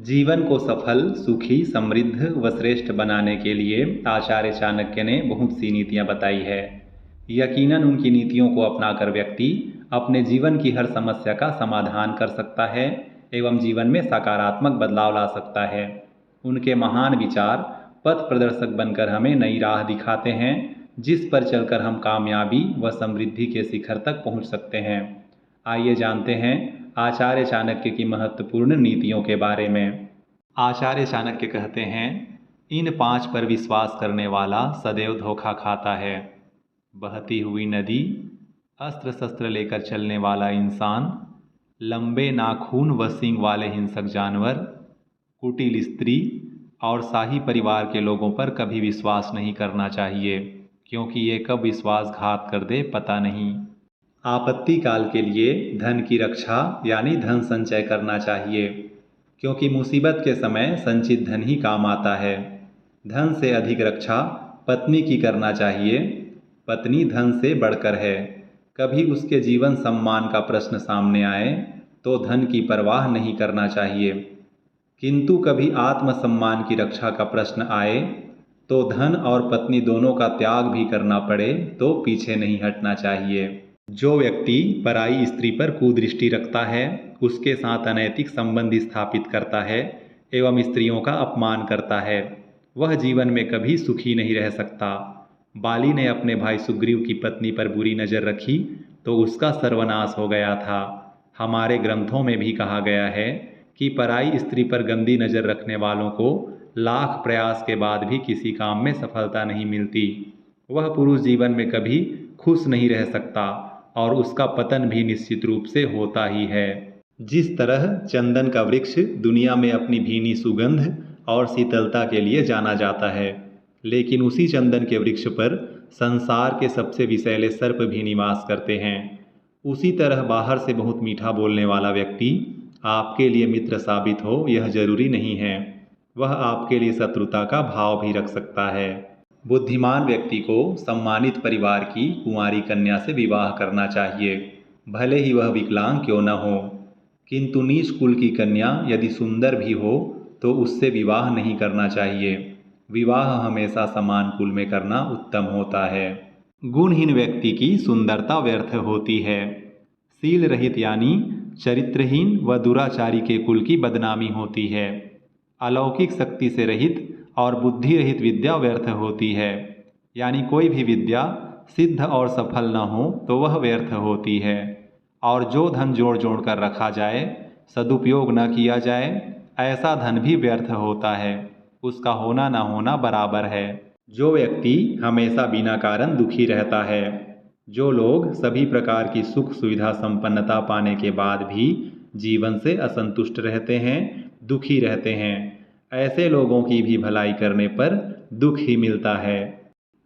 जीवन को सफल, सुखी, समृद्ध व श्रेष्ठ बनाने के लिए आचार्य चाणक्य ने बहुत सी नीतियां बताई है। यकीनन उनकी नीतियों को अपनाकर व्यक्ति अपने जीवन की हर समस्या का समाधान कर सकता है एवं जीवन में सकारात्मक बदलाव ला सकता है। उनके महान विचार पथ प्रदर्शक बनकर हमें नई राह दिखाते हैं, जिस पर चलकर हम कामयाबी व समृद्धि के शिखर तक पहुंच सकते हैं। आइए जानते हैं आचार्य चाणक्य की महत्वपूर्ण नीतियों के बारे में। आचार्य चाणक्य कहते हैं, इन 5 पर विश्वास करने वाला सदैव धोखा खाता है। बहती हुई नदी, अस्त्र शस्त्र लेकर चलने वाला इंसान, लंबे नाखून व सींग वाले हिंसक जानवर, कुटिल स्त्री और शाही परिवार के लोगों पर कभी विश्वास नहीं करना चाहिए, क्योंकि ये कब विश्वासघात कर दे पता नहीं। आपत्ति काल के लिए धन की रक्षा यानी धन संचय करना चाहिए, क्योंकि मुसीबत के समय संचित धन ही काम आता है। धन से अधिक रक्षा पत्नी की करना चाहिए। पत्नी धन से बढ़कर है। कभी उसके जीवन सम्मान का प्रश्न सामने आए तो धन की परवाह नहीं करना चाहिए, किंतु कभी आत्मसम्मान की रक्षा का प्रश्न आए तो धन और पत्नी दोनों का त्याग भी करना पड़े तो पीछे नहीं हटना चाहिए। जो व्यक्ति पराई स्त्री पर कुदृष्टि रखता है, उसके साथ अनैतिक संबंध स्थापित करता है एवं स्त्रियों का अपमान करता है, वह जीवन में कभी सुखी नहीं रह सकता। बाली ने अपने भाई सुग्रीव की पत्नी पर बुरी नज़र रखी तो उसका सर्वनाश हो गया था। हमारे ग्रंथों में भी कहा गया है कि पराई स्त्री पर गंदी नज़र रखने वालों को लाख प्रयास के बाद भी किसी काम में सफलता नहीं मिलती। वह पुरुष जीवन में कभी खुश नहीं रह सकता और उसका पतन भी निश्चित रूप से होता ही है। जिस तरह चंदन का वृक्ष दुनिया में अपनी भीनी सुगंध और शीतलता के लिए जाना जाता है, लेकिन उसी चंदन के वृक्ष पर संसार के सबसे विषैले सर्प भी निवास करते हैं। उसी तरह बाहर से बहुत मीठा बोलने वाला व्यक्ति आपके लिए मित्र साबित हो यह जरूरी नहीं है, वह आपके लिए शत्रुता का भाव भी रख सकता है। बुद्धिमान व्यक्ति को सम्मानित परिवार की कुंवारी कन्या से विवाह करना चाहिए, भले ही वह विकलांग क्यों न हो। किंतु नीच कुल की कन्या यदि सुंदर भी हो तो उससे विवाह नहीं करना चाहिए। विवाह हमेशा समान कुल में करना उत्तम होता है। गुणहीन व्यक्ति की सुंदरता व्यर्थ होती है। शील रहित यानी चरित्रहीन व दुराचारी के कुल की बदनामी होती है। अलौकिक शक्ति से रहित और बुद्धि रहित विद्या व्यर्थ होती है, यानी कोई भी विद्या सिद्ध और सफल न हो तो वह व्यर्थ होती है। और जो धन जोड़ जोड़ कर रखा जाए, सदुपयोग न किया जाए, ऐसा धन भी व्यर्थ होता है, उसका होना न होना बराबर है। जो व्यक्ति हमेशा बिना कारण दुखी रहता है, जो लोग सभी प्रकार की सुख सुविधा संपन्नता पाने के बाद भी जीवन से असंतुष्ट रहते हैं, दुखी रहते हैं, ऐसे लोगों की भी भलाई करने पर दुख ही मिलता है।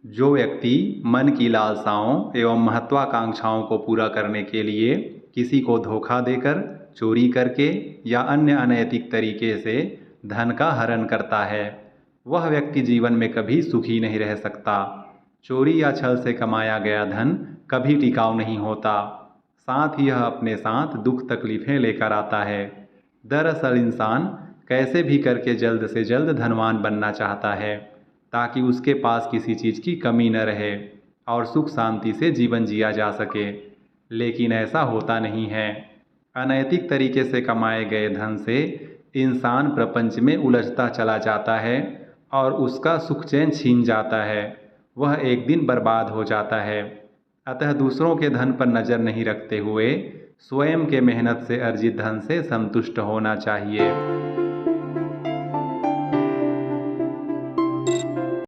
जो व्यक्ति मन की लालसाओं एवं महत्वाकांक्षाओं को पूरा करने के लिए किसी को धोखा देकर, चोरी करके या अन्य अनैतिक तरीके से धन का हरण करता है, वह व्यक्ति जीवन में कभी सुखी नहीं रह सकता। चोरी या छल से कमाया गया धन कभी टिकाऊ नहीं होता, साथ ही यह अपने साथ दुख तकलीफें लेकर आता है। दरअसल इंसान कैसे भी करके जल्द से जल्द धनवान बनना चाहता है, ताकि उसके पास किसी चीज़ की कमी न रहे और सुख शांति से जीवन जिया जा सके, लेकिन ऐसा होता नहीं है। अनैतिक तरीके से कमाए गए धन से इंसान प्रपंच में उलझता चला जाता है और उसका सुख चैन छीन जाता है, वह एक दिन बर्बाद हो जाता है। अतः दूसरों के धन पर नज़र नहीं रखते हुए स्वयं के मेहनत से अर्जित धन से संतुष्ट होना चाहिए।